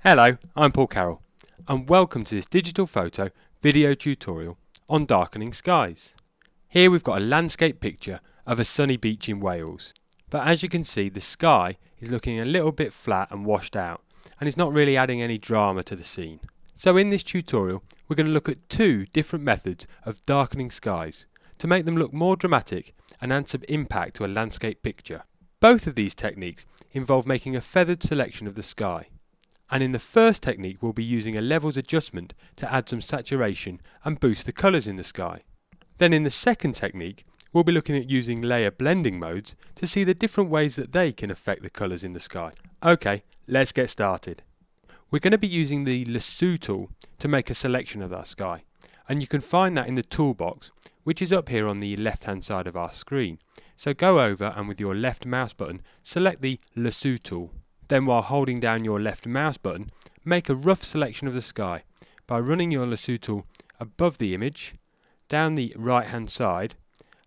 Hello, I'm Paul Carroll, and welcome to this digital photo video tutorial on darkening skies. Here we've got a landscape picture of a sunny beach in Wales, but as you can see the sky is looking a little bit flat and washed out, and it's not really adding any drama to the scene. So in this tutorial we're going to look at two different methods of darkening skies to make them look more dramatic and add some impact to a landscape picture. Both of these techniques involve making a feathered selection of the sky. And in the first technique we'll be using a levels adjustment to add some saturation and boost the colours in the sky. Then in the second technique we'll be looking at using layer blending modes to see the different ways that they can affect the colours in the sky. Okay, let's get started. We're going to be using the lasso tool to make a selection of our sky, and you can find that in the toolbox, which is up here on the left hand side of our screen. So go over and with your left mouse button select the lasso tool. Then while holding down your left mouse button, make a rough selection of the sky by running your lasso tool above the image, down the right hand side,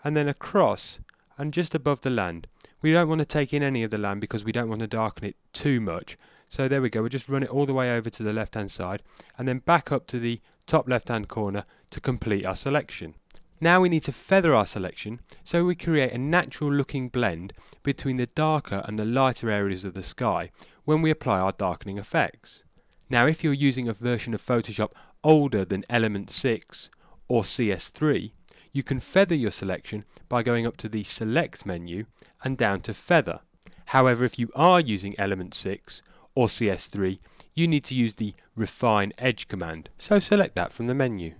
and then across and just above the land. We don't want to take in any of the land because we don't want to darken it too much. So there we go, we'll just run it all the way over to the left hand side and then back up to the top left hand corner to complete our selection. Now we need to feather our selection so we create a natural looking blend between the darker and the lighter areas of the sky when we apply our darkening effects. Now if you're using a version of Photoshop older than Element 6 or CS3, you can feather your selection by going up to the Select menu and down to Feather. However, if you are using Element 6 or CS3, you need to use the Refine Edge command, so select that from the menu.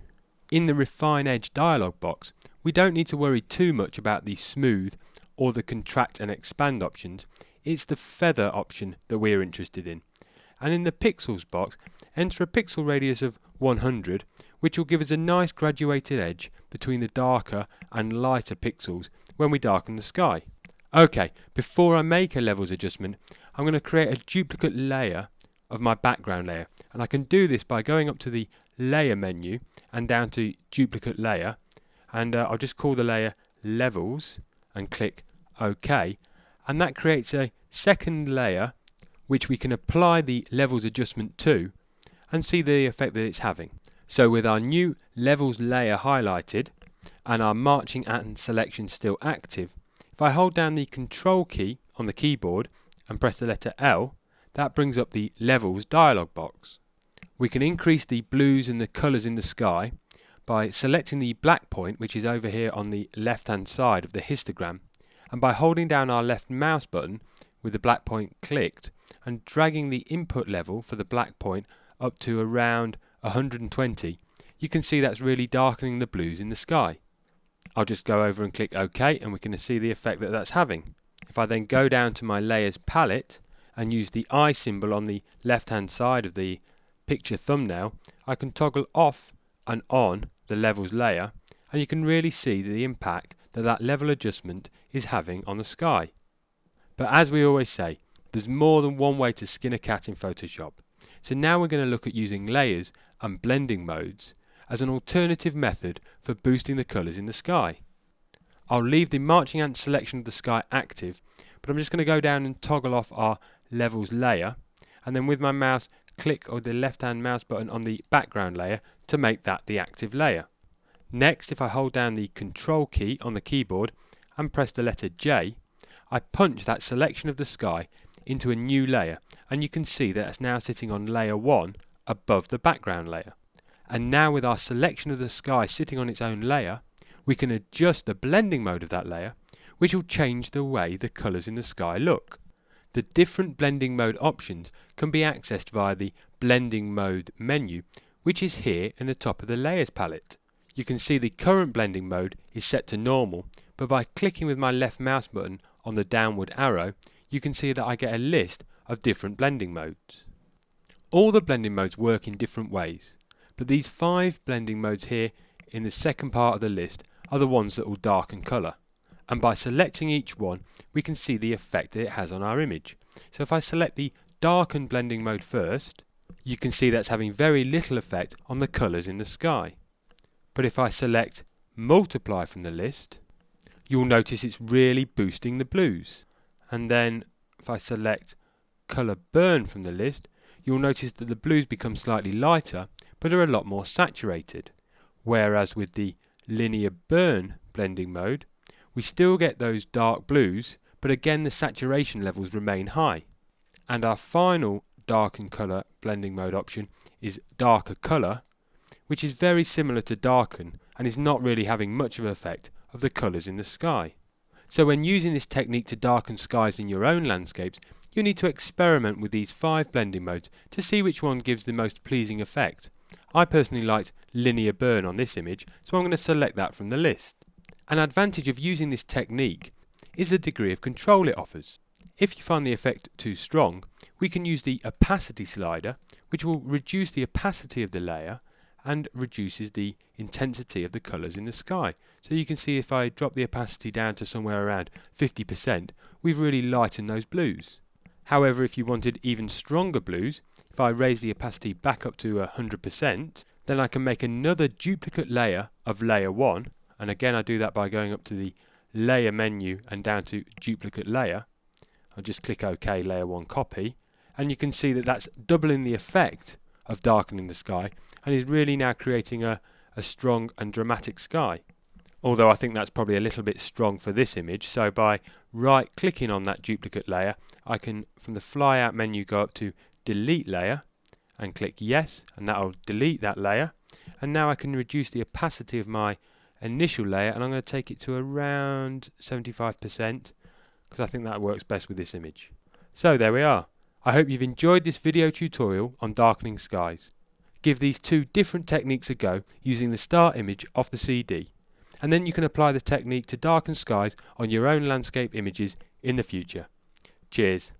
In the Refine Edge dialog box, we don't need to worry too much about the Smooth or the Contract and Expand options. It's the Feather option that we're interested in. And in the Pixels box, enter a pixel radius of 100, which will give us a nice graduated edge between the darker and lighter pixels when we darken the sky. Okay, before I make a levels adjustment, I'm going to create a duplicate layer of my background layer, and I can do this by going up to the Layer menu and down to Duplicate Layer, and I'll just call the layer Levels and click OK, and that creates a second layer which we can apply the levels adjustment to and see the effect that it's having. So with our new levels layer highlighted and our marching and selection still active, if I hold down the Control key on the keyboard and press the letter L, that brings up the Levels dialog box. We can increase the blues and the colours in the sky by selecting the black point, which is over here on the left hand side of the histogram, and by holding down our left mouse button with the black point clicked and dragging the input level for the black point up to around 120, you can see that's really darkening the blues in the sky. I'll just go over and click OK, and we can see the effect that that's having. If I then go down to my layers palette and use the eye symbol on the left hand side of the picture thumbnail, I can toggle off and on the levels layer, and you can really see the impact that that level adjustment is having on the sky. But as we always say, there's more than one way to skin a cat in Photoshop. So now we're going to look at using layers and blending modes as an alternative method for boosting the colours in the sky. I'll leave the marching ant selection of the sky active, but I'm just going to go down and toggle off our levels layer, and then with my mouse click or the left hand mouse button on the background layer to make that the active layer. Next, if I hold down the Control key on the keyboard and press the letter J, I punch that selection of the sky into a new layer, and you can see that it's now sitting on layer 1 above the background layer. And now with our selection of the sky sitting on its own layer, we can adjust the blending mode of that layer, which will change the way the colours in the sky look. The different blending mode options can be accessed via the Blending Mode menu, which is here in the top of the Layers palette. You can see the current blending mode is set to normal, but by clicking with my left mouse button on the downward arrow, you can see that I get a list of different blending modes. All the blending modes work in different ways, but these 5 blending modes here in the second part of the list are the ones that will darken colour. And by selecting each one, we can see the effect that it has on our image. So if I select the darken blending mode first, you can see that's having very little effect on the colours in the sky. But if I select multiply from the list, you'll notice it's really boosting the blues. And then if I select colour burn from the list, you'll notice that the blues become slightly lighter but are a lot more saturated, whereas with the linear burn blending mode we still get those dark blues, but again the saturation levels remain high. And our final darken colour blending mode option is darker colour, which is very similar to darken and is not really having much of an effect of the colours in the sky. So when using this technique to darken skies in your own landscapes, you need to experiment with these 5 blending modes to see which one gives the most pleasing effect. I personally liked linear burn on this image, so I'm going to select that from the list. An advantage of using this technique is the degree of control it offers. If you find the effect too strong, we can use the opacity slider, which will reduce the opacity of the layer and reduces the intensity of the colours in the sky. So you can see if I drop the opacity down to somewhere around 50%, we've really lightened those blues. However, if you wanted even stronger blues, if I raise the opacity back up to 100%, then I can make another duplicate layer of layer 1, and again I do that by going up to the layer menu and down to duplicate layer. I'll just click OK, layer 1 copy, and you can see that that's doubling the effect of darkening the sky and is really now creating a strong and dramatic sky. Although I think that's probably a little bit strong for this image, so by right clicking on that duplicate layer I can from the fly out menu go up to delete layer and click yes, and that'll delete that layer, and now I can reduce the opacity of my initial layer, and I'm going to take it to around 75% because I think that works best with this image. So there we are. I hope you've enjoyed this video tutorial on darkening skies. Give these 2 different techniques a go using the start image off the CD, and then you can apply the technique to darken skies on your own landscape images in the future. Cheers.